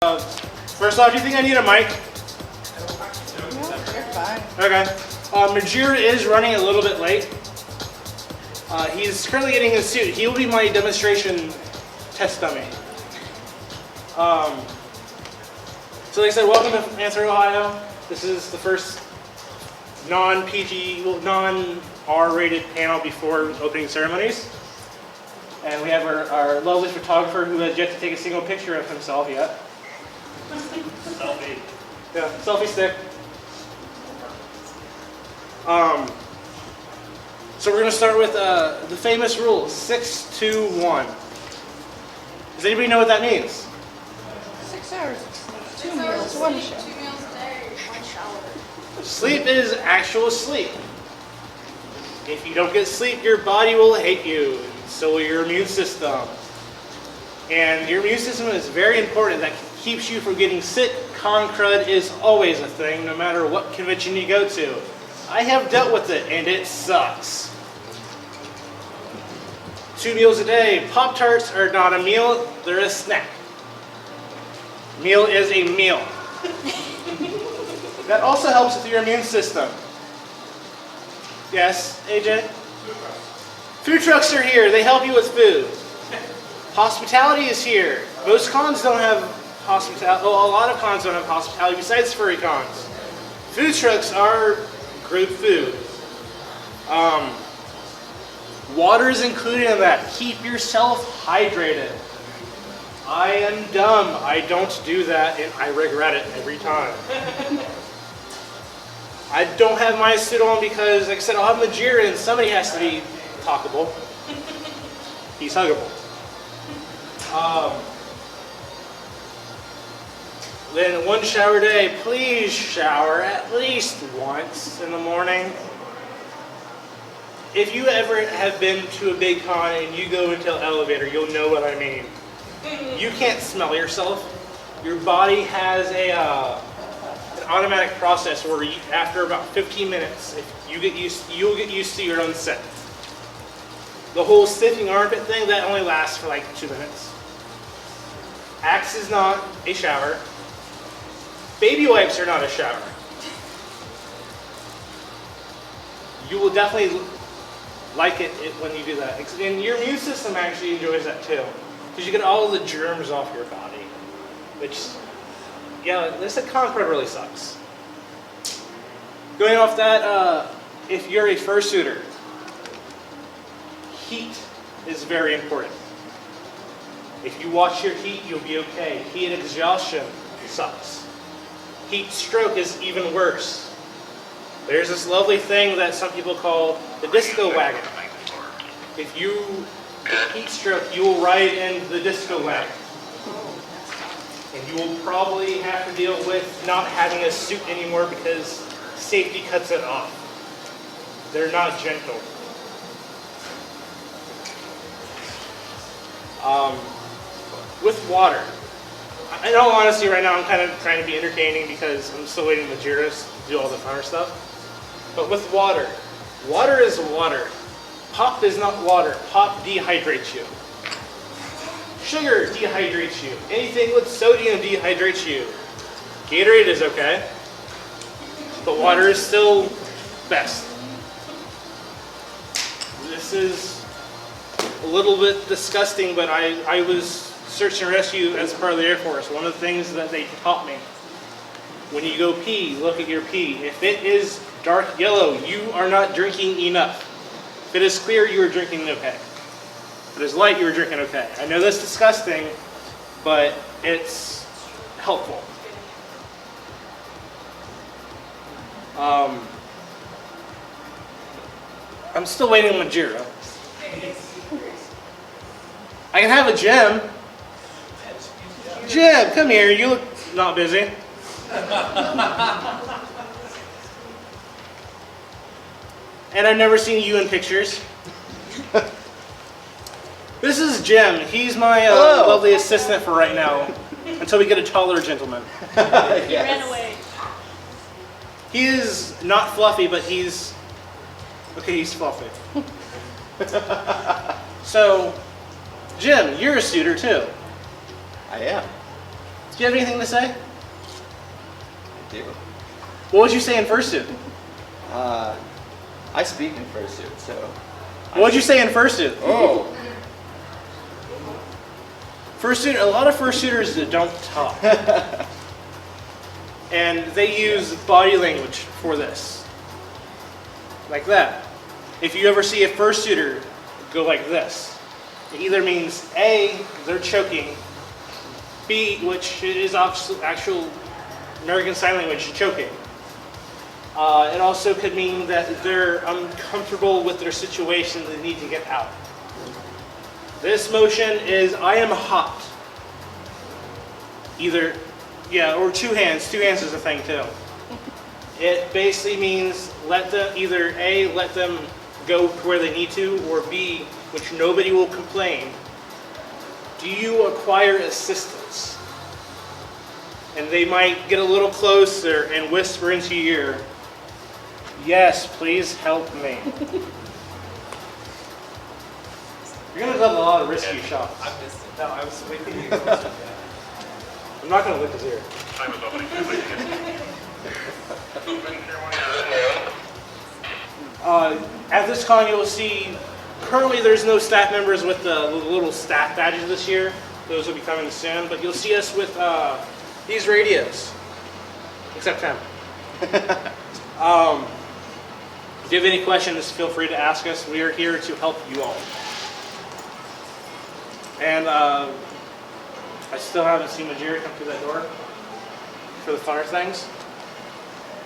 First off, do you think I need a mic? No, you're fine. Okay. Majira is running a little bit late. He's currently getting his suit. He will be my demonstration test dummy. So like I said, welcome to AnthrOhio. This is the first non-PG, non-R-rated panel before opening ceremonies. And we have our lovely photographer who has yet to take a single picture of himself yet. Selfie. Yeah, selfie stick. So we're going to start with the famous rule, 6-2-1. Does anybody know what that means? 6 hours, 2 meals, 1 shower. 2 meals a day, 1 shower. Sleep is actual sleep. If you don't get sleep, your body will hate you, and so will your immune system. And your immune system is very important. That keeps you from getting sick. Con crud is always a thing, no matter what convention you go to. I have dealt with it, and it sucks. 2 meals a day. Pop-Tarts are not a meal, they're a snack. Meal is a meal. That also helps with your immune system. Yes, AJ? Food trucks are here. They help you with food. Hospitality is here. Most cons don't have hospitality. Oh, a lot of cons don't have hospitality besides furry cons. Food trucks are group food. Water is included in that. Keep yourself hydrated. I am dumb. I don't do that, and I regret it every time. I don't have my suit on because, like I said, I'll have Majira, and somebody has to be talkable. He's huggable. Then 1 shower a day. Please shower at least once in the morning. If you ever have been to a big con and you go into an elevator, you'll know what I mean. You can't smell yourself. Your body has an automatic process where after about 15 minutes, if you get used, you'll get used to your own scent. The whole sniffing armpit thing, that only lasts for like 2 minutes. Axe is not a shower. Baby wipes are not a shower. You will definitely like it when you do that. And your immune system actually enjoys that too. Because you get all the germs off your body. Which, yeah, this con crud really sucks. Going off that, if you're a fursuiter, heat is very important. If you watch your heat, you'll be okay. Heat exhaustion sucks. Heat stroke is even worse. There's this lovely thing that some people call the disco wagon. If you get heat stroke, you will ride in the disco wagon. And you will probably have to deal with not having a suit anymore because safety cuts it off. They're not gentle. With water. In all honesty, right now I'm kind of trying to be entertaining because I'm still waiting for Majira to do all the funner stuff. But with water, water is water. Pop is not water. Pop dehydrates you. Sugar dehydrates you. Anything with sodium dehydrates you. Gatorade is okay, but water is still best. This is a little bit disgusting, but I was search and rescue as part of the Air Force. One of the things that they taught me, when you go pee, look at your pee. If it is dark yellow, you are not drinking enough. If it is clear, you are drinking okay. If it is light, you are drinking okay. I know that's disgusting, but it's helpful. I'm still waiting on Majira. I can have a gem. Jim, come here. You look not busy. And I've never seen you in pictures. This is Jim. He's my lovely assistant for right now, until we get a taller gentleman. He ran away. He is not fluffy, but he's... Okay, he's fluffy. So, Jim, you're a suitor too. I am. Do you have anything to say? I do. What would you say in Fursuit? I speak in Fursuit, so. What would you say in Fursuit? Oh. Fursuit, a lot of fursuiters that don't talk. And they use body language for this. Like that. If you ever see a fursuiter go like this, it either means A, they're choking, B, which is actual American Sign Language, choking. It also could mean that they're uncomfortable with their situation, they need to get out. This motion is I am hot. Either, yeah, or two hands. Two hands is a thing too. It basically means let them, either A, let them go to where they need to, or B, which nobody will complain, do you acquire assistance? And they might get a little closer and whisper into your ear, yes, please help me. You're going to have a lot of risky shots. I missed it. No, I was waiting to I'm not going to lick his ear. Time is opening. At this con, you'll see, currently there's no staff members with the little staff badges this year. Those will be coming soon, but you'll see us with these radios, except him. If you have any questions, feel free to ask us. We are here to help you all. And I still haven't seen Majira come through that door for the fire things.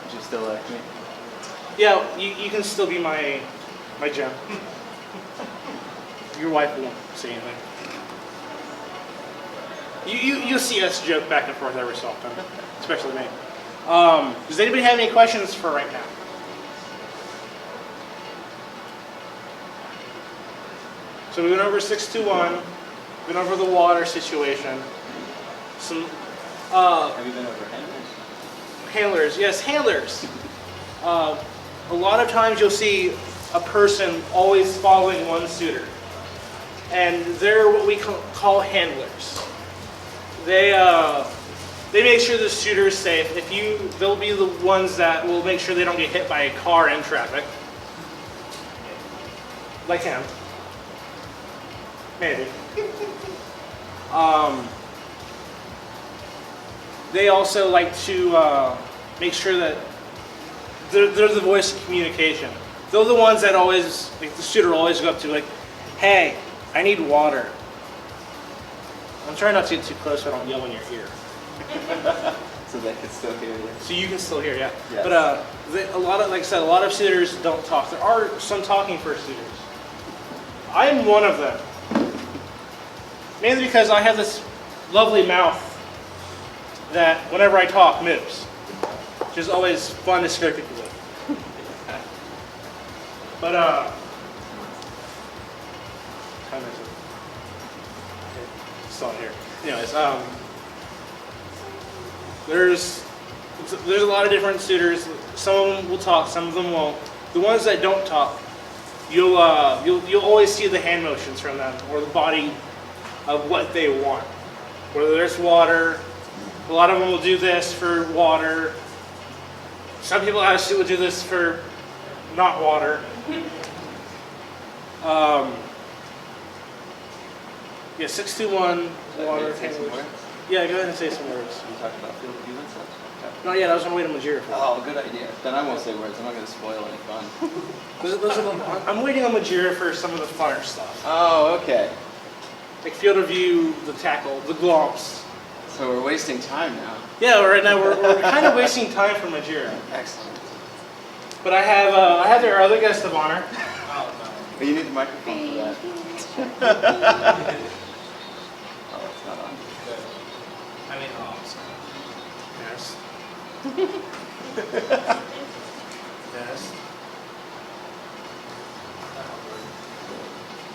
Would you still like me? Yeah, you can still be my gem. Your wife won't say anything. You'll see us joke back and forth every so often, especially me. Does anybody have any questions for right now? So we went over 621, went over the water situation. Some Have you been over handlers? handlers, yes, handlers. A lot of times you'll see a person always following one suitor, and they're what we call handlers. They make sure the suitor is safe. They'll be the ones that will make sure they don't get hit by a car in traffic, like him. Maybe. They also like to make sure that they're the voice of communication. They're the ones that always, like the suitor will always go up to, like, hey, I need water. I'm trying not to get too close so I don't yell in your ear. So they can still hear you. So you can still hear, yeah. Yes. But a lot of, like I said, a lot of suitors don't talk. There are some talking fursuiters. I'm one of them. Mainly because I have this lovely mouth that whenever I talk moves. Which is always fun to scare people with. But time is it? It's not here. Anyways, there's a lot of different suitors. Some of them will talk, some of them won't. The ones that don't talk, you'll always see the hand motions from them or the body of what they want. Whether there's water, a lot of them will do this for water. Some people actually will do this for not water. Yeah, 621 water. Say some words? Yeah, go ahead and say some words. You talked about field of view and such? Okay. Not yet, I was on my way to Majira for that. Oh, good idea. Then I won't say words. I'm not going to spoil any fun. I'm waiting on Majira for some of the funner stuff. Oh, okay. Like field of view, the tackle, the glomps. So we're wasting time now. Yeah, right now we're kind of wasting time for Majira. Excellent. But I have their other guest of honor. But you need the microphone for that. Oh, it's not on. I mean, oh, I'm sorry. Yes. Yes.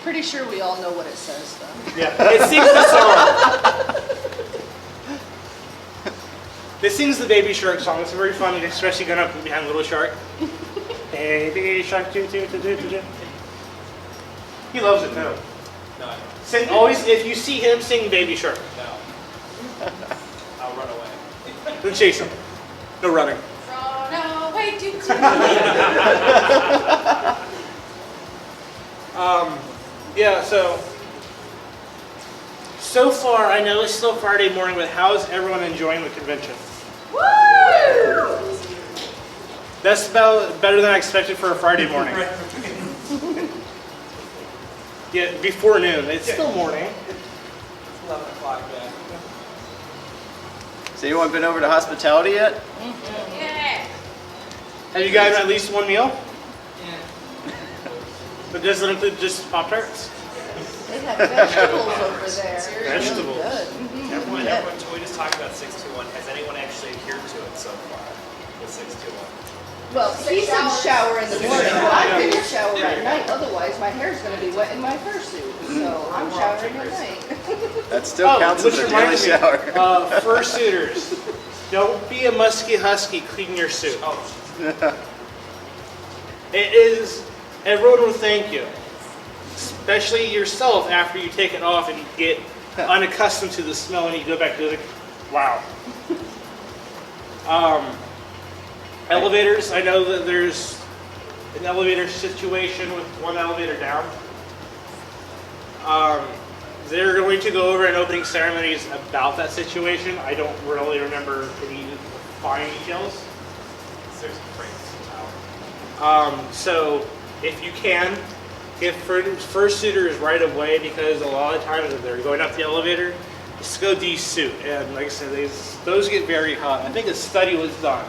Pretty sure we all know what it says, though. Yeah, it sings the song. It sings the Baby Shark song. It's very fun, especially going up behind Little Shark. Baby Shark, do do do do do. He loves it too. No, I don't. Sing always if you see him sing Baby Shark. No. I Then chase him. No running. No, wait, do Yeah, so far, I know it's still Friday morning, but how's everyone enjoying the convention? Woo! That's about better than I expected for a Friday morning. Yeah, before noon. It's still morning. 11 o'clock, yeah. So anyone been over to hospitality yet? Yeah. Have you guys at least one meal? Yeah. But does it include just Pop-Tarts? They have vegetables over there. Vegetables. Good. Everyone, Yeah. we just talked about 621. Has anyone actually adhered to it so far? The 621. Well, he said shower in the morning, but I figure shower at night. Otherwise, my hair's going to be wet in my fursuit. So I'm showering at night. That still counts as which a daily reminds me, shower. Fursuiters, don't be a musky husky. Clean your suit. Oh, It is. Everyone will thank you, especially yourself after you take it off and you get unaccustomed to the smell and you go back to it. Wow. Elevators. I know that there's an elevator situation with one elevator down. They're going to go over an opening ceremonies about that situation. I don't really remember any fine details. there's a phrase. So if you can, get fursuiters right away, because a lot of times if they're going up the elevator, just go de-suit. And like I said, those get very hot. I think a study was done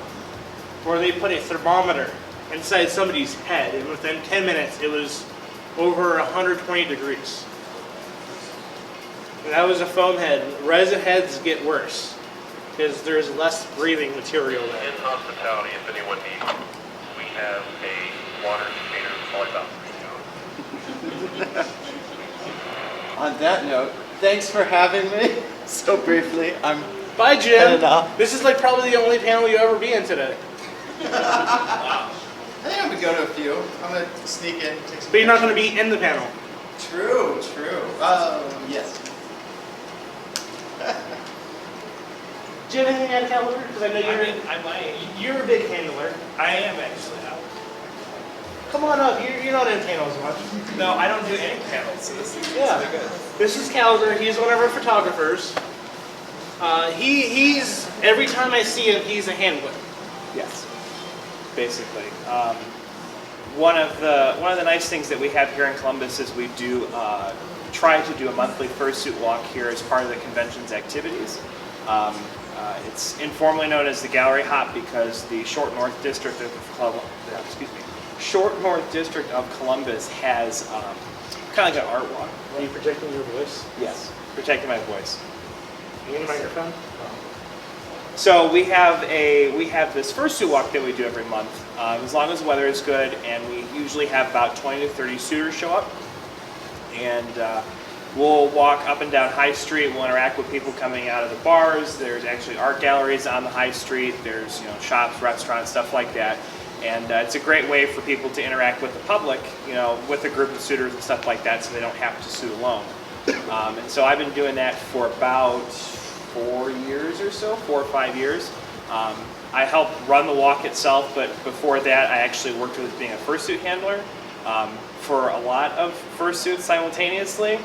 where they put a thermometer inside somebody's head, and within 10 minutes it was over 120 degrees. And that was a foam head. Resin heads get worse because there's less breathing material there. In hospitality, if anyone needs, we have a water container probably about 3 gallons. On that note, thanks for having me so briefly. Bye, Jim. Headed off. This is like probably the only panel you'll ever be in today. I think I'm gonna go to a few. I'm gonna sneak in, take some. But you're not going to be in the panel. True, true. Yes. Do you have anything to add, Caliber? Because I know I might. you're a big handler. I am actually now. Come on up. You're not in panels much. No, I don't do any panels, so this is Yeah. good. This is Caliber. He's one of our photographers. He's every time I see him, he's a handler. Yes, basically. One of the nice things that we have here in Columbus is we do try to do a monthly fursuit walk here as part of the convention's activities. It's informally known as the Gallery Hop because the Short North District of Columbus has kind of like an art walk. Are you projecting your voice? Yes, protecting my voice. You need a microphone? So we have this fursuit walk that we do every month, as long as the weather is good, and we usually have about 20 to 30 suitors show up, and we'll walk up and down High Street. We'll interact with people coming out of the bars. There's actually art galleries on the High Street. There's shops, restaurants, stuff like that, and it's a great way for people to interact with the public, with a group of suitors and stuff like that, so they don't have to suit alone. And so I've been doing that for about 4 years or so, 4 or 5 years. I help run the walk itself, but before that I actually worked with being a fursuit handler for a lot of fursuits simultaneously.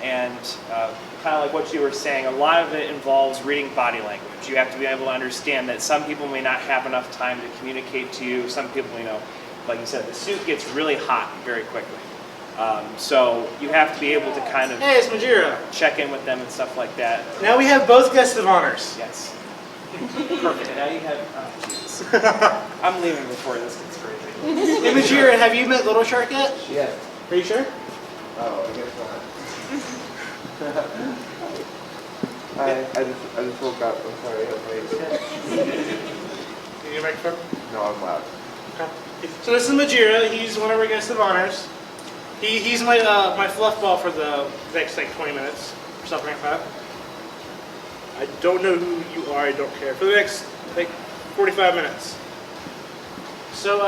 And kind of like what you were saying, a lot of it involves reading body language. You have to be able to understand that some people may not have enough time to communicate to you. Some people, like you said, the suit gets really hot very quickly. So you have to be able to kind of Hey, it's Majira. check in with them and stuff like that. Now we have both guests of honors. Yes. Perfect. Now you have. Oh, Jesus. I'm leaving before this gets crazy. Hey, Majira, have you met Little Shark yet? Yeah. Are you sure? Oh, I guess not. I just woke up. I'm sorry, I'm late. You need a microphone? No, I'm loud. Okay. So this is Majira. He's one of our guests of honors. He's my my fluff ball for the next 20 minutes or something like that. I don't know who you are. I don't care. For the next 45 minutes. So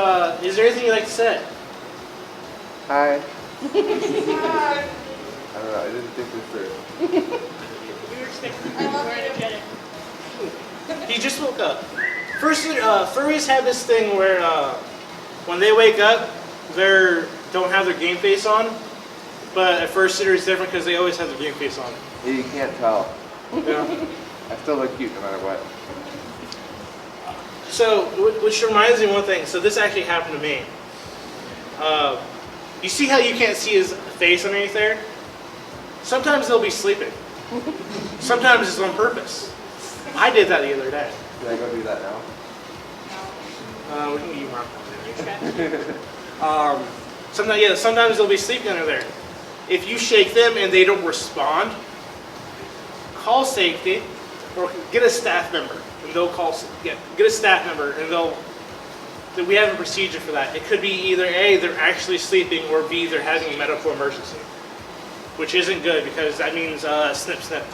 is there anything you'd like to say? Hi. Hi. I don't know, I didn't think this through. I love you. He just woke up. Furries have this thing where when they wake up, they don't have their game face on. But a fursuiter is different because they always have their game face on. Yeah, you can't tell. Yeah. I still look cute no matter what. So, which reminds me of one thing. So this actually happened to me. You see how you can't see his face underneath there? Sometimes they'll be sleeping. Sometimes it's on purpose. I did that the other day. Can I go do that now? We can get you marked on there. Sometimes they'll be sleeping under there. If you shake them and they don't respond, call safety or get a staff member and they'll get a staff member and we have a procedure for that. It could be either A, they're actually sleeping, or B, they're having a medical emergency, which isn't good because that means snip snip.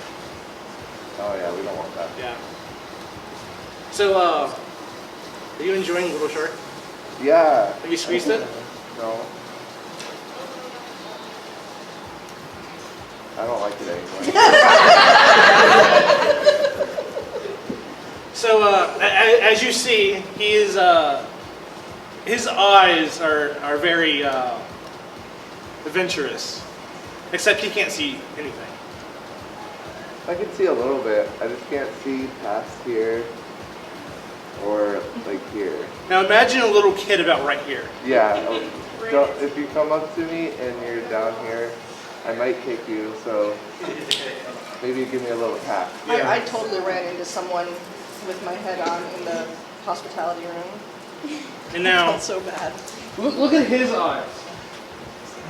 Oh yeah, we don't want that. Yeah. So are you enjoying Little Shark? Yeah. Have you squeezed it? No. I don't like it anymore. So as you see, he is his eyes are very adventurous, except he can't see anything. I can see a little bit. I just can't see past here or like here. Now imagine a little kid about right here. Yeah. If you come up to me and you're down here, I might kick you. So maybe give me a little tap. I totally ran into someone with my head on in the hospitality room. And now, Felt so bad. look at his eyes.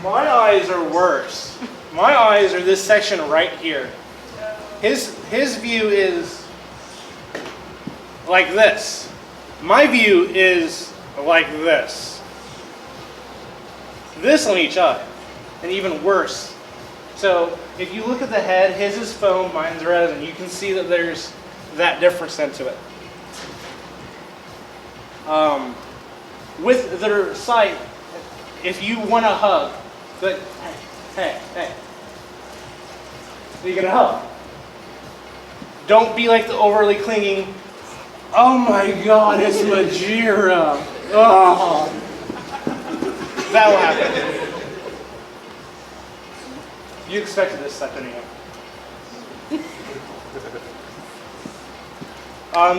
My eyes are worse. My eyes are this section right here. His view is like this. My view is like this. This on each eye, and even worse. So if you look at the head, his is foam, mine's resin. You can see that there's that difference into it. With their sight, if you want to hug, like, hey, you're gonna hug. Don't be like the overly clinging. Oh my God, it's Majira. Oh, that will happen. You expected this stuff, didn't you?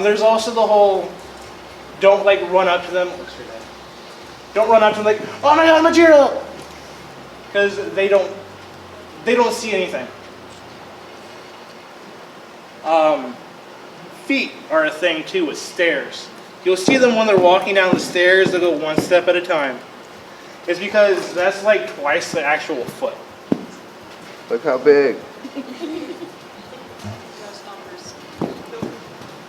There's also the whole, don't like run up to them. Don't run up to them like, oh my God, Majira! Because they don't see anything. Feet are a thing too with stairs. You'll see them when they're walking down the stairs, they'll go one step at a time. It's because that's like twice the actual foot. Look how big.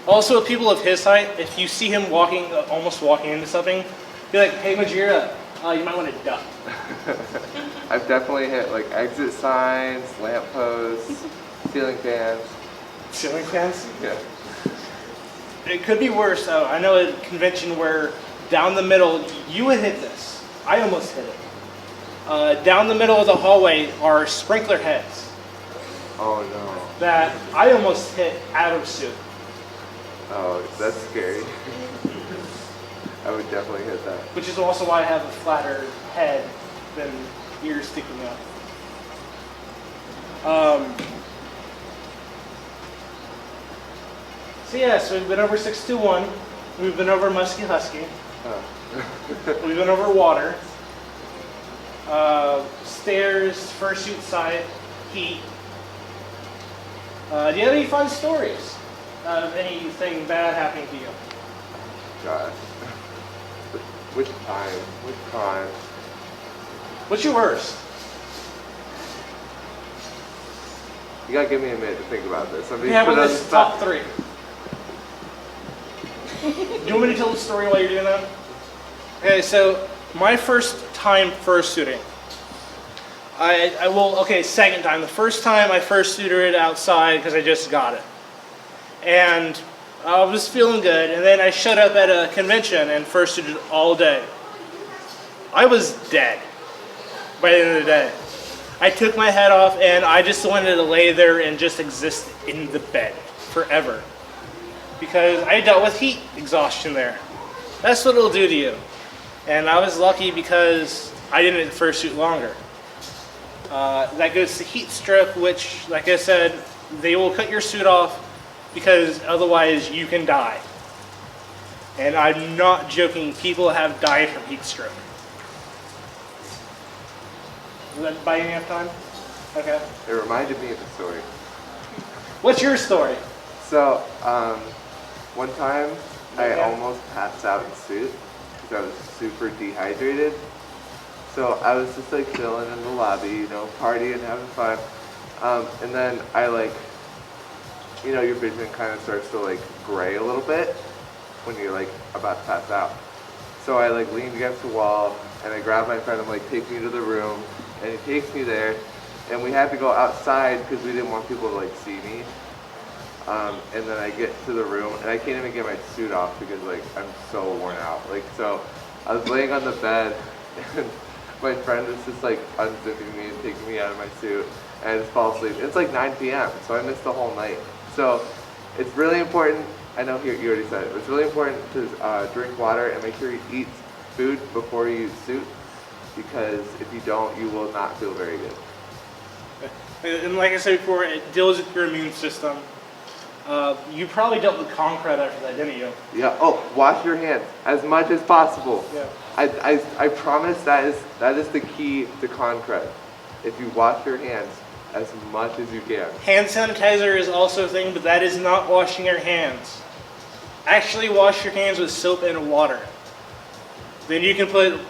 Also, with people of his height, if you see him walking, almost walking into something, be like, hey Majira, you might want to duck. I've definitely hit like exit signs, lamp posts, ceiling fans. Ceiling fans? Yeah. It could be worse though. I know a convention where down the middle, you would hit this. I almost hit it. Down the middle of the hallway are sprinkler heads. Oh no. That I almost hit out of suit. Oh, that's scary. I would definitely hit that. Which is also why I have a flatter head than ears sticking up. So we've been over 621. We've been over Musky Husky. We've been over water. Stairs, fursuit side, heat. Do you have any fun stories of anything bad happening to you? Gosh. Which time? Which con? What's your worst? You gotta give me a minute to think about this. I mean, Yeah, well, put it on this the is spot. top 3. Do you want me to tell the story while you're doing that? Okay, so my first time fursuiting. Second time. The first time I fursuited it outside because I just got it. And I was feeling good, and then I showed up at a convention and fursuited all day. I was dead by the end of the day. I took my head off and I just wanted to lay there and just exist in the bed forever. because I dealt with heat exhaustion there. That's what it'll do to you. And I was lucky because I didn't fursuit longer. That goes to heat stroke, which, like I said, they will cut your suit off because otherwise you can die. And I'm not joking, people have died from heat stroke. Is that buying enough time? Okay. It reminded me of a story. What's your story? So, one time I almost passed out in suit because I was super dehydrated. So I was just like chilling in the lobby, you know, partying, having fun. And then I like, you know, your vision kind of starts to like gray a little bit when you're like about to pass out. So I like leaned against the wall and I grabbed my friend. I'm like, take me to the room. And he takes me there. And we had to go outside because we didn't want people to like see me. And then I get to the room and I can't even get my suit off because like I'm so worn out. Like, so I was laying on the bed and my friend was just like unzipping me and taking me out of my suit and I just fall asleep. It's like 9 p.m. so I missed the whole night. So it's really important, I know you already said it, it's really important to drink water and make sure you eat food before you suit because if you don't, you will not feel very good. And like I said before, it deals with your immune system. You probably dealt with concrete after that, didn't you? Yeah. Oh, wash your hands as much as possible. Yeah. I promise that is the key to concrete. If you wash your hands as much as you can. Hand sanitizer is also a thing, but that is not washing your hands. Actually wash your hands with soap and water. Then you can put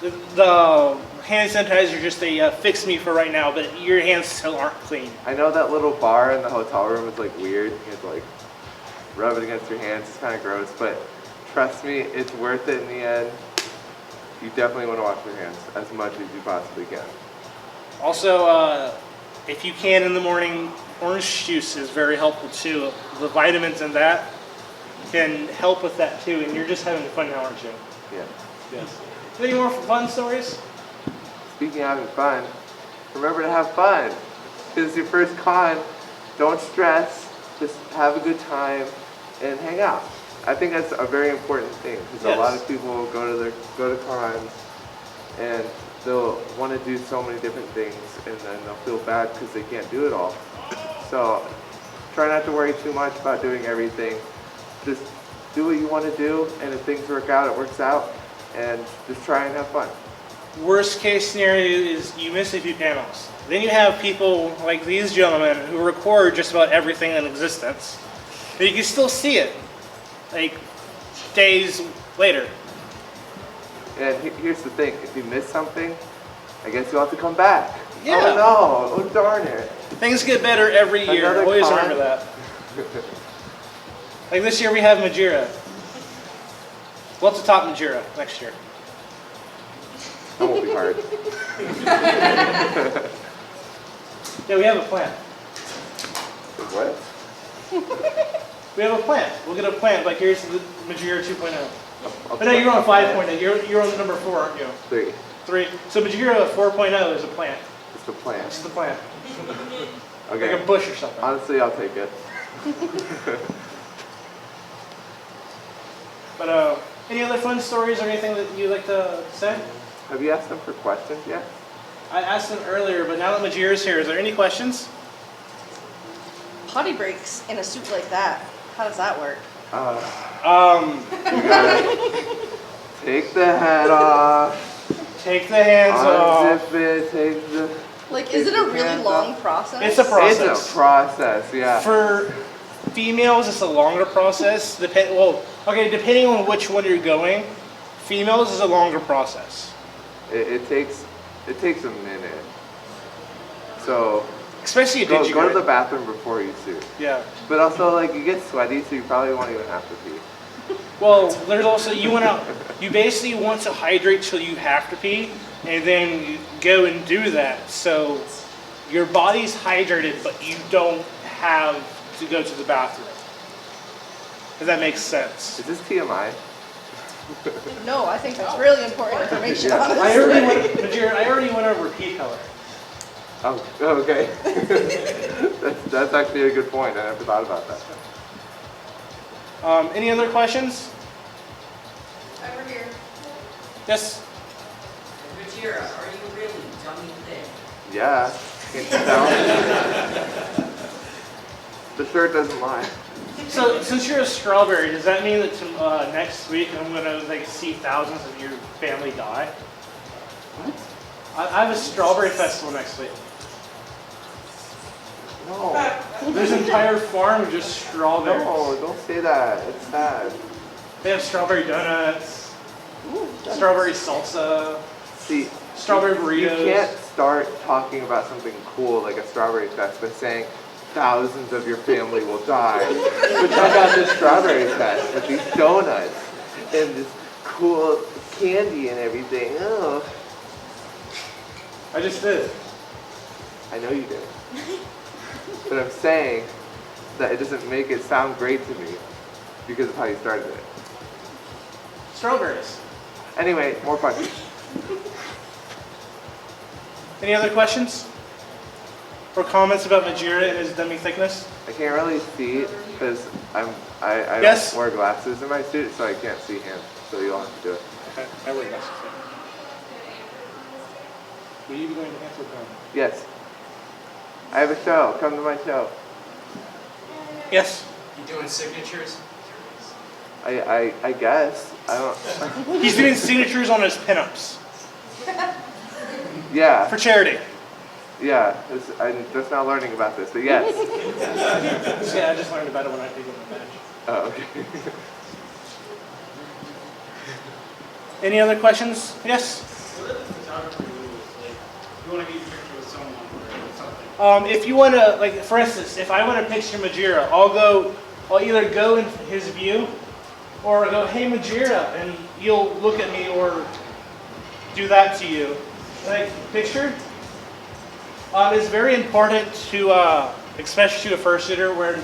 the hand sanitizer just a fix me for right now, but your hands still aren't clean. I know that little bar in the hotel room is like weird. You have to like rub it against your hands. It's kind of gross, but trust me, it's worth it in the end. You definitely want to wash your hands as much as you possibly can. Also, if you can in the morning, orange juice is very helpful too. The vitamins in that can help with that too, and you're just having fun now, aren't you? Yeah. Yes. Any more fun stories? Speaking of having fun, remember to have fun. Because it's your first con, don't stress, just have a good time and hang out. I think that's a very important thing because Yes. a lot of people go to cons and they'll want to do so many different things and then they'll feel bad because they can't do it all. So try not to worry too much about doing everything. Just do what you want to do, and if things work out, it works out, and just try and have fun. Worst case scenario is you miss a few panels. Then you have people like these gentlemen who record just about everything in existence. But you can still see it, like days later. And here's the thing, if you miss something, I guess you'll have to come back. Yeah. Oh no, oh darn it. Things get better every year. Another Always con. remember that. Like this year we have Majira. What's the top Majira next year? That won't be hard. Yeah, we have a plan. What? We have a plan. We'll get a plan. Like here's the Majira 2.0. But no, you're on 5.0. You're on number 4, aren't you? 3. 3. So Majira 4.0 is a plan. It's the plan. This is the plan. Okay. Like a bush or something. Honestly, I'll take it. But any other fun stories or anything that you'd like to say? Have you asked them for questions yet? I asked them earlier, but now that Majira's here, is there any questions? Potty breaks in a suit like that. How does that work? You gotta take the hat off, Take the hands off. unzip it, take the... Like, is it a really long process? It's a process. It's a process, yeah. For females, it's a longer process. Depending on which one you're going. Females is a longer process. It takes a minute. So Especially a go digit. to the bathroom before you suit. Yeah. But also, like, you get sweaty, so you probably won't even have to pee. Well, there's also you basically want to hydrate till you have to pee, and then you go and do that. So your body's hydrated, but you don't have to go to the bathroom. If that makes sense. Is this TMI? No, I think that's really important information, Yeah. honestly. I already went over pee color. Oh, okay. that's actually a good point. I never thought about that. Any other questions? Over here. Yes? Majira, are you really dummy thick? Yeah. Can't you tell? The shirt doesn't lie. So, since you're a strawberry, does that mean that next week I'm gonna like see thousands of your family die? What? I have a strawberry festival next week. No. There's an entire farm of just strawberries. No, don't say that. It's sad. They have strawberry donuts, strawberry salsa, See, strawberry you burritos. can't start talking about something cool like a strawberry fest by saying thousands of your family will die. But check out this strawberry fest with these donuts and this cool candy and everything. Oh, I just did. I know you did. But I'm saying that it doesn't make it sound great to me because of how you started it. Strawberries. Anyway, more questions. Any other questions? Or comments about Majira and his dummy thickness? I can't really see because I Yes? don't wear glasses in my suit, so I can't see him. So you'll have to do it. Okay, I wear glasses. Will you be going to answer them? Yes. I have a show. Come to my show. Yes. You doing signatures? I guess. I don't. He's doing signatures on his pinups Yeah. for charity. Yeah. I'm just now learning about this, but yes. Yeah, I just learned about it when I picked up my badge. Oh, okay. Any other questions? Yes? What are the photography rules? Like, you want to get a picture with someone or something? If you want to, like, for instance, if I want to picture Majira, I'll either go in his view, or I'll go, hey Majira, and you'll look at me or do that to you. Like, picture? It's very important to, especially to a fursuiter, where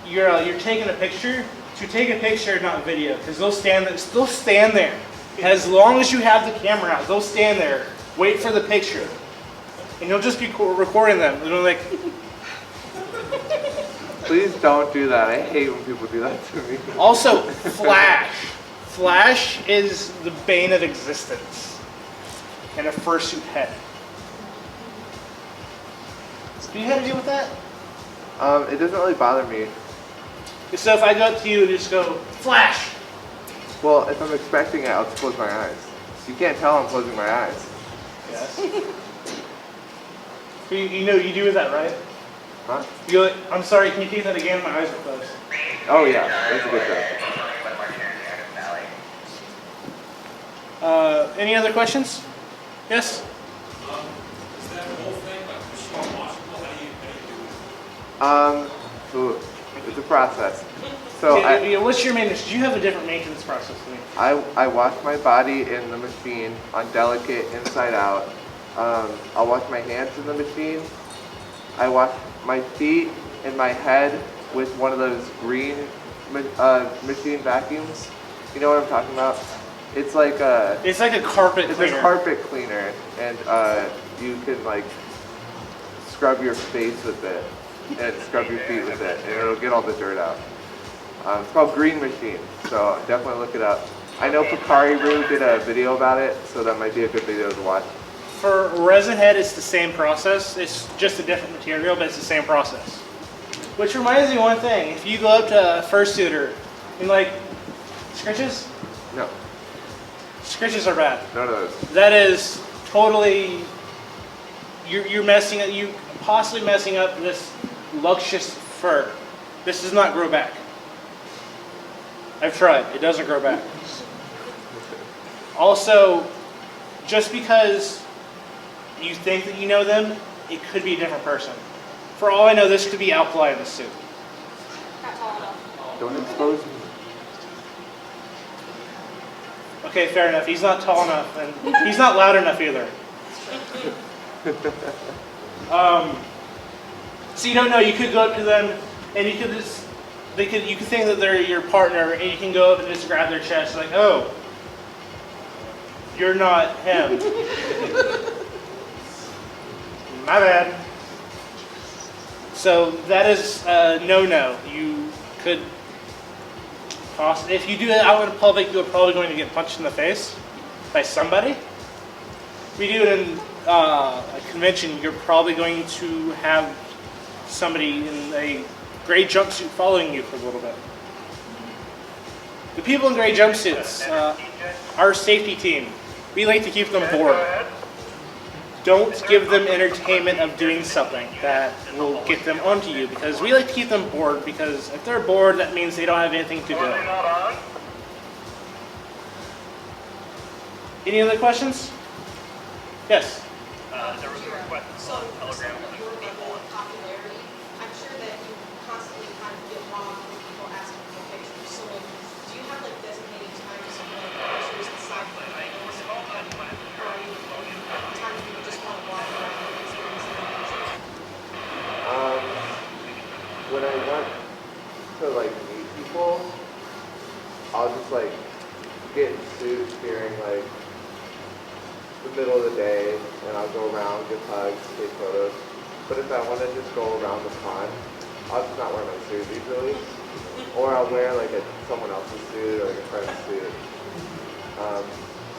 you're taking a picture, to take a picture, not video, because they'll stand there. As long as you have the camera out, they'll stand there, wait for the picture. And you'll just be recording them. They'll like, Please don't do that. I hate when people do that to me. also, flash. Flash is the bane of existence in a fursuit head. Do you have to deal with that? It doesn't really bother me. So if I go up to you and just go, flash. Well, if I'm expecting it, I'll just close my eyes. You can't tell I'm closing my eyes. Yes. You know, you do that, right? Huh? You go, I'm sorry, can you take that again? My eyes are closed. Oh yeah, that's a good job. Any other questions? Yes? Is that whole thing like machine washable? How do you do it? Ooh, it's a process. So What's your maintenance? Do you have a different maintenance process than me? I wash my body in the machine on delicate inside out. I'll wash my hands in the machine. I wash my feet and my head with one of those green machine vacuums. You know what I'm talking about? It's like a carpet it's cleaner. a carpet cleaner, and you can like scrub your face with it and scrub your feet with it, and it'll get all the dirt out. It's called Green Machine, so definitely look it up. I know Picari Roo did a video about it, so that might be a good video to watch. For resin head, it's the same process. It's just a different material, but it's the same process. Which reminds me of one thing. If you go up to a fursuiter and like, scritches? No, Scritches are bad. none of those. That is totally, you're messing up, you possibly messing up this luscious fur. This does not grow back. I've tried, it doesn't grow back. Also, just because you think that you know them, it could be a different person. For all I know, this could be alkali in the suit. Not tall enough. Don't expose me. Okay, fair enough. He's not tall enough, and he's not loud enough either. So you don't know. You could go up to them, and you could you could think that they're your partner, and you can go up and just grab their chest, like, oh, you're not him. My bad. So that is no. You could Awesome. If you do it out in public, you're probably going to get punched in the face by somebody. If you do it in a convention, you're probably going to have somebody in a gray jumpsuit following you for a little bit. The people in gray jumpsuits, our safety team, we like to keep them bored. Don't give them entertainment of doing something that will get them onto you, because we like to keep them bored, because if they're bored, that means they don't have anything to do. Any other questions? Yes? There was a request on Telegram from Your people. level of popularity, I'm sure that you constantly kind of get wrong when people ask you for pictures. So like, do you have like designated times when pictures aside from like, or are you times when you just want to walk around and experience the pictures? When I want to like meet people, I'll just like get in suits during like the middle of the day, and I'll go around, give hugs, take photos. But if I want to just go around the pond, I'll just not wear my suit usually, or I'll wear like someone else's suit or like a friend's suit.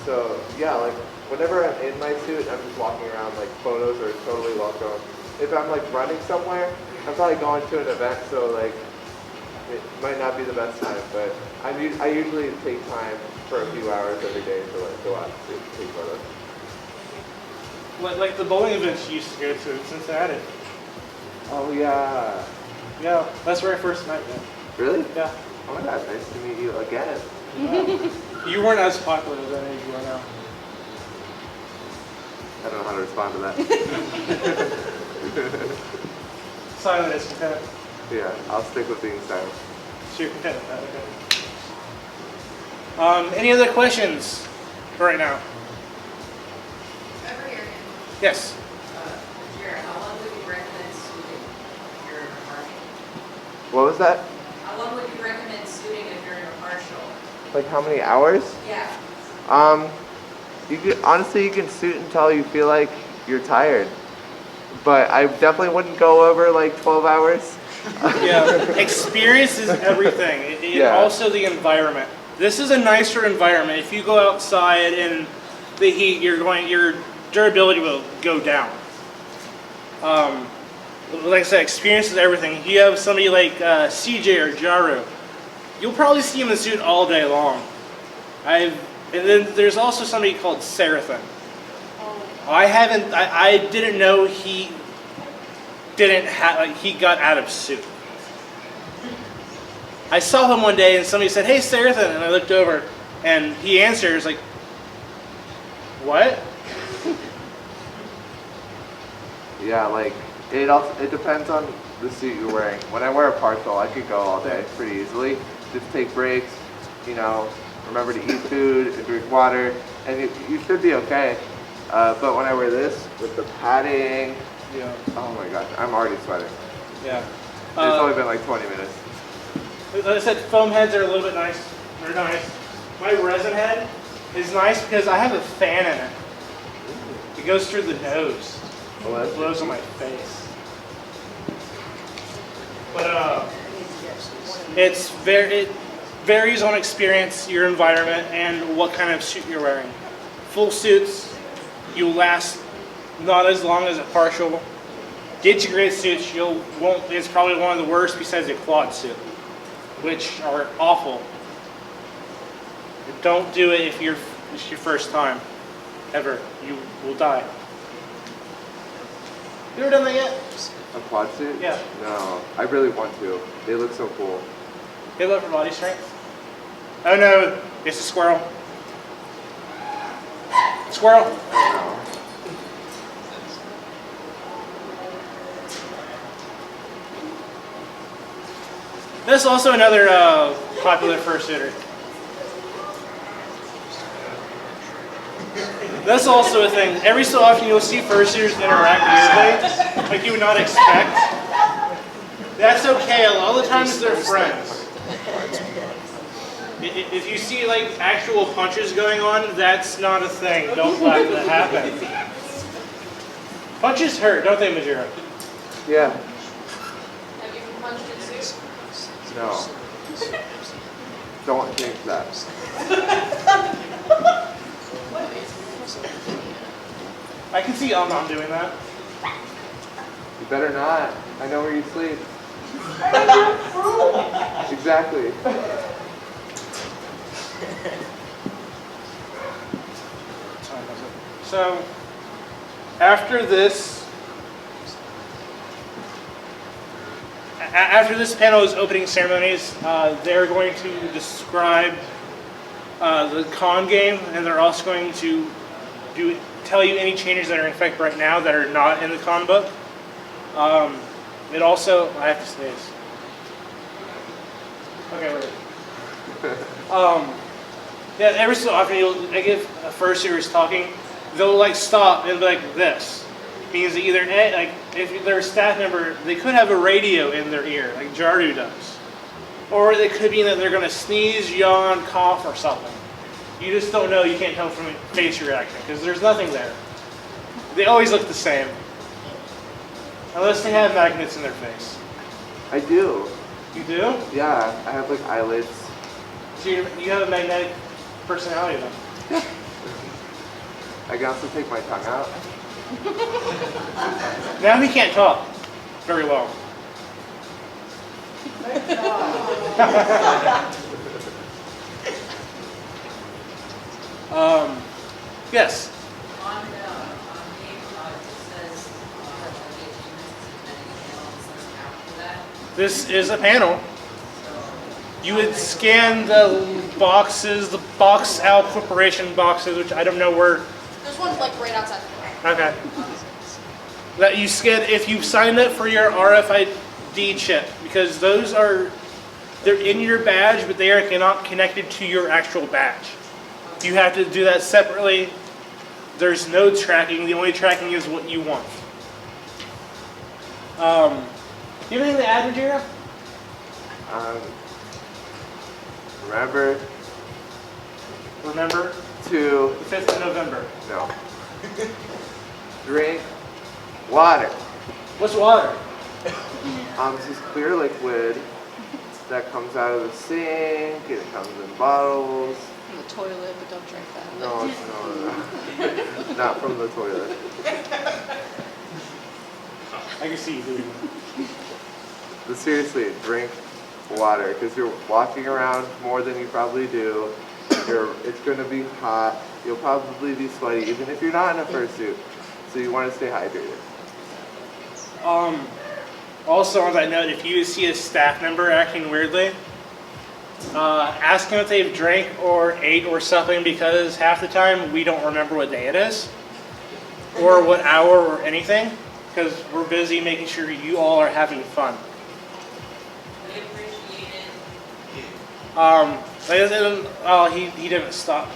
So yeah, like whenever I'm in my suit, I'm just walking around. Like photos are totally welcome. If I'm like running somewhere, I'm probably going to an event, so like it might not be the best time, but I usually take time for a few hours every day to like go out and take photos. Like the bowling events you used to go to in Cincinnati. Oh yeah. Yeah, that's where I first met you. Really? Yeah. Oh my god, nice to meet you again. You weren't as popular then as you are now. I don't know how to respond to that. Silent is content. Yeah, I'll stick with being silent. So you're content with that, okay. Any other questions for right now? Over here. Yes. Majira, how long would you recommend suiting if you're in a partial? What was that? How long would you recommend suiting if you're in a partial? Like how many hours? Yeah. You can honestly you can suit until you feel like you're tired. But I definitely wouldn't go over like 12 hours. Yeah, experience is everything. Yeah. Also the environment. This is a nicer environment. If you go outside in the heat, your durability will go down. Like I said, experience is everything. If you have somebody like CJ or Jaru, you'll probably see him in the suit all day long. And then there's also somebody called Seraphin. I didn't know he got out of suit. I saw him one day and somebody said, "Hey, Seraphin," and I looked over and he answers like, "What?" Yeah, like it depends on the suit you're wearing. When I wear a partial, I could go all day pretty easily. Just take breaks, remember to eat food and drink water, and you should be okay. But when I wear this with the padding, Yeah. oh my gosh, I'm already sweating. Yeah. It's only been like 20 minutes. As I said, foam heads are a little bit nice. They're nice. My resin head is nice because I have a fan in it. It goes through the nose. Oh, that's It blows on my face. But it varies on experience, your environment, and what kind of suit you're wearing. Full suits, you last not as long as a partial. Get your gray suits, it's probably one of the worst besides a quad suit, which are awful. Don't do it if it's your first time, ever. You will die. You ever done that yet? a quad suit? Yeah. No, I really want to. They look so cool. Hit low for body strength. Oh no, it's a squirrel. Squirrel. No. This is also another popular fursuiter. That's also a thing. Every so often you'll see fursuiters interact weirdly, like you would not expect. That's okay. A lot of the times they're friends. If you see like actual punches going on, that's not a thing. Don't let that happen. Punches hurt, don't they, Majira? Yeah. Have you been punched in suit? No. Don't change that. I can see Mom doing that. You better not. I know where you sleep. Exactly. So, after this panel is opening ceremonies, they're going to describe the con game, and they're also going to tell you any changes that are in effect right now that are not in the con book. It also, I have to say this. Okay, wait. Yeah, every so often I give a fursuiters talking, they'll like stop and be like this. Means that either like if they're a staff member, they could have a radio in their ear, like Jaru does, or it could be that they're going to sneeze, yawn, cough, or something. You just don't know. You can't tell from face reaction because there's nothing there. They always look the same, unless they have magnets in their face. I do. You do? Yeah, I have like eyelids. So you have a magnetic personality then. I can also take my tongue out. Now he can't talk very well. Yes. On the page, it says the achievements is after that. This is a panel. You would scan the boxes, the box out corporation boxes, which I don't know where. There's one like right outside the door. Okay. That you scan if you signed up for your RFID chip, because those are, they're in your badge, but they are not connected to your actual badge. You have to do that separately. There's no tracking. The only tracking is what you want. Do you have anything to add, Majira? Remember To the 5th of November. no. Drink water. What's water? This is clear liquid that comes out of the sink. It comes in bottles. In the toilet, but don't drink that. No, not from the toilet. I can see you doing that. But seriously, drink water because you're walking around more than you probably do. It's going to be hot. You'll probably be sweaty, even if you're not in a fursuit. So you want to stay hydrated. Also, on that note, if you see a staff member acting weirdly, ask them if they've drank or ate or something, because half the time we don't remember what day it is, or what hour or anything, because we're busy making sure you all are having fun. We appreciate it. He didn't stop.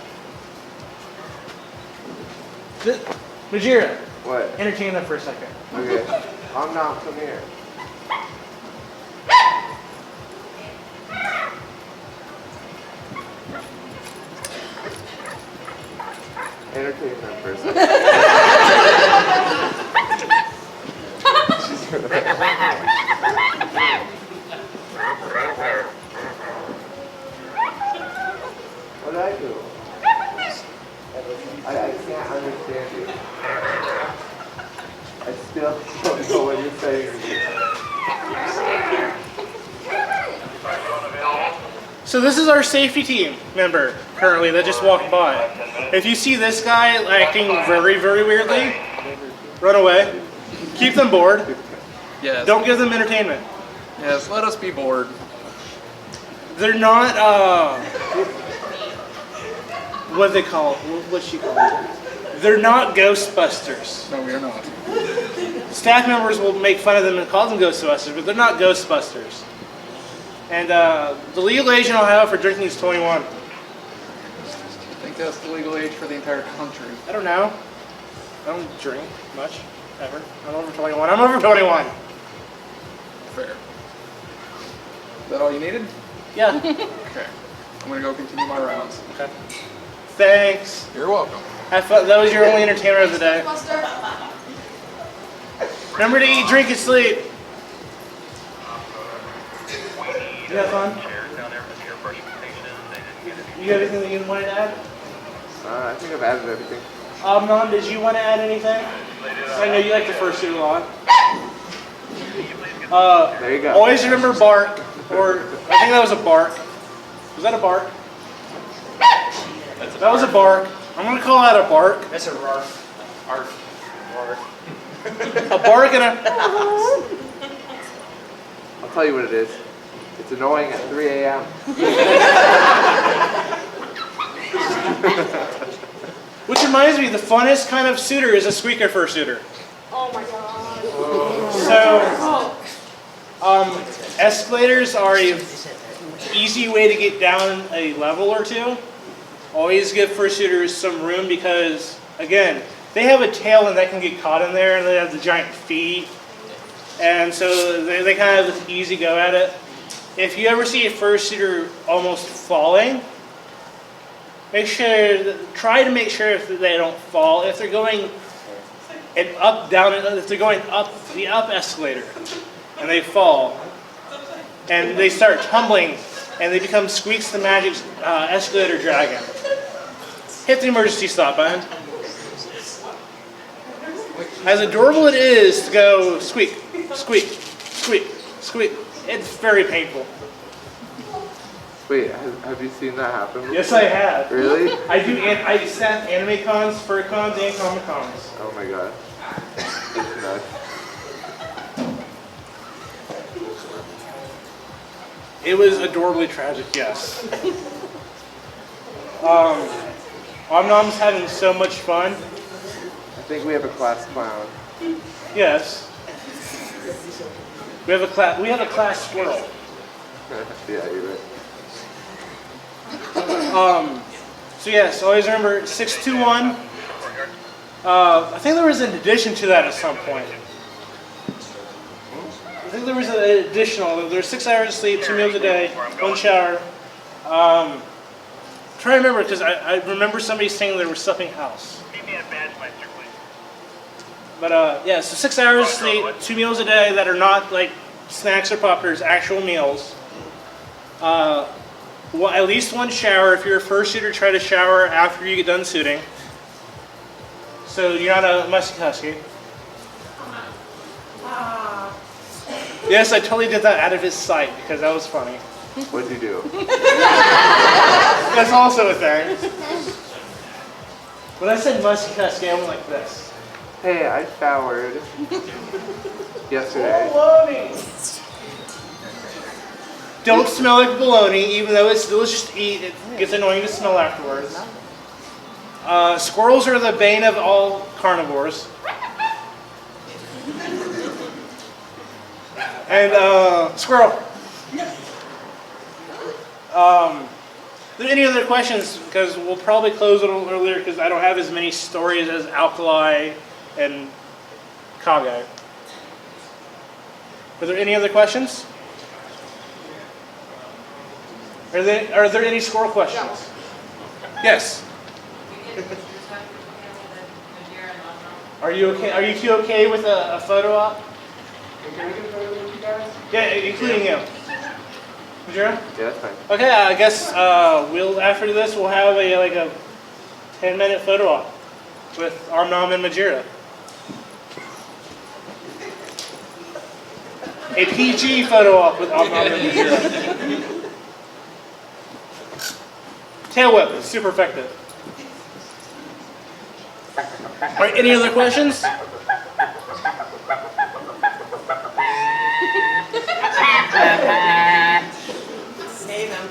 Majira, What? entertain them for a second. Okay. Now, come here. Entertain them for a second. What did I do? I can't understand you. I still don't know what you're saying. So this is our safety team member currently that just walked by. If you see this guy acting very, very weirdly, run away. Keep them bored. Yes. Don't give them entertainment. Yes, let us be bored. They're not, what do they call it? What's she called? They're not Ghostbusters. No, we are not. Staff members will make fun of them and call them Ghostbusters, but they're not Ghostbusters. And the legal age in Ohio for drinking is 21. I think that's the legal age for the entire country. I don't know. I don't drink much, ever. I'm over 21. I'm over 21. Fair. Is that all you needed? Yeah. Okay. I'm gonna go continue my rounds. Okay. Thanks. You're welcome. Have fun. That was your only entertainment of the day. Buster. Remember to eat, drink, and sleep. You have fun? Chairs down there for the air freshening station. You have anything that you wanted to add? I think I've added everything. Nom, did you want to add anything? I know you like the fursuit a lot. There you go. Always remember bark, or I think that was a bark. Was that a bark? That was a bark. I'm gonna call that a bark. That's a rarf. Arf. Rarf. A bark and a. I'll tell you what it is. It's annoying at 3 a.m. Which reminds me, the funnest kind of suitor is a squeaker fursuiter. Oh my god. So, escalators are a easy way to get down a level or two. Always give fursuiters some room because, again, they have a tail and that can get caught in there, and they have the giant feet, and so they kind of have this easy go at it. If you ever see a fursuiter almost falling, try to make sure that they don't fall. If they're going if they're going up the escalator and they fall and they start tumbling and they become Squeaks the Magic escalator dragon, hit the emergency stop button. As adorable it is to go squeak, squeak, squeak, squeak, it's very painful. Wait, have you seen that happen? Yes, I have. Really? I sat anime cons, fur cons, and comic cons. Oh my god. It's nuts. It was adorably tragic, yes. Omnom's having so much fun. I think we have a class clown. Yes. We have a class squirrel. Yeah, you're right. So yes, always remember 621. I think there was an addition to that at some point. I think there was an additional. There's 6 hours of sleep, 2 meals a day, 1 shower. Try to remember because I remember somebody saying there was something else. Give me a badge, Meister, please. But yeah, so 6 hours of sleep, 2 meals a day that are not like snacks or poppers, actual meals. Well, at least 1 shower. If you're a fursuiter, try to shower after you get done suiting. So you're not a musky husky. Yes, I totally did that out of his sight because that was funny. What'd you do? That's also a thing. When I said musky husky, I went like this. Hey, I showered yesterday. Bologna! Don't smell like bologna, even though it's delicious to eat. It gets annoying to smell afterwards. Squirrels are the bane of all carnivores. And squirrel. Are there any other questions? Because we'll probably close a little earlier because I don't have as many stories as Alkali and Kage. Are there any other questions? Are there any squirrel questions? Yes. Are you okay? Are you two okay with a photo op? Can we get a photo with you guys? Yeah, including you. Majira? Yeah, that's fine. Okay, I guess after this we'll have a 10-minute photo op with Armnom and Majira. A PG photo op with Armnom and Majira. Tail whip, super effective. All right, any other questions? Say them.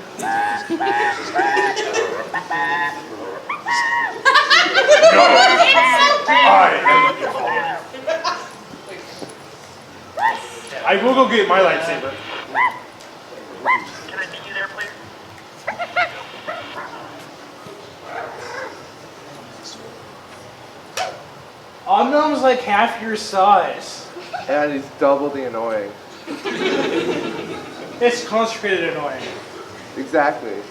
I will go get my lightsaber. Can I meet you there, please? Omnom's like half your size. And he's double the annoying. It's concentrated annoying. Exactly.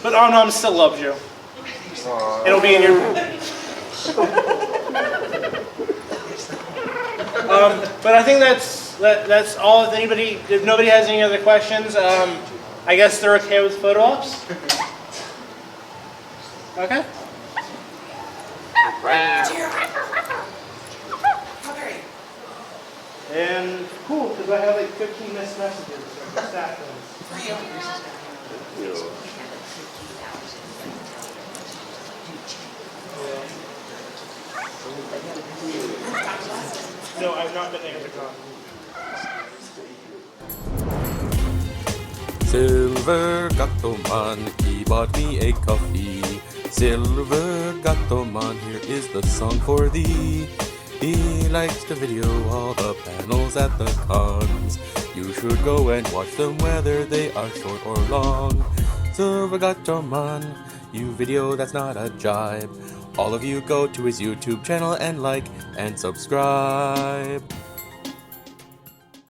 But Omnom still loves you. Aww. It'll be in your... but I think that's that's all. If nobody has any other questions, I guess they're okay with photo ops. Okay. And cool, because I have like 15 missed messages. So I'm stacked them. No, I've not been able to talk. Silver Gato Man, he bought me a coffee. Silver Gato Man, here is the song for thee. He likes to video all the panels at the cons. You should go and watch them whether they are short or long. Silver Gato Man, you video that's not a jibe. All of you go to his YouTube channel and like and subscribe.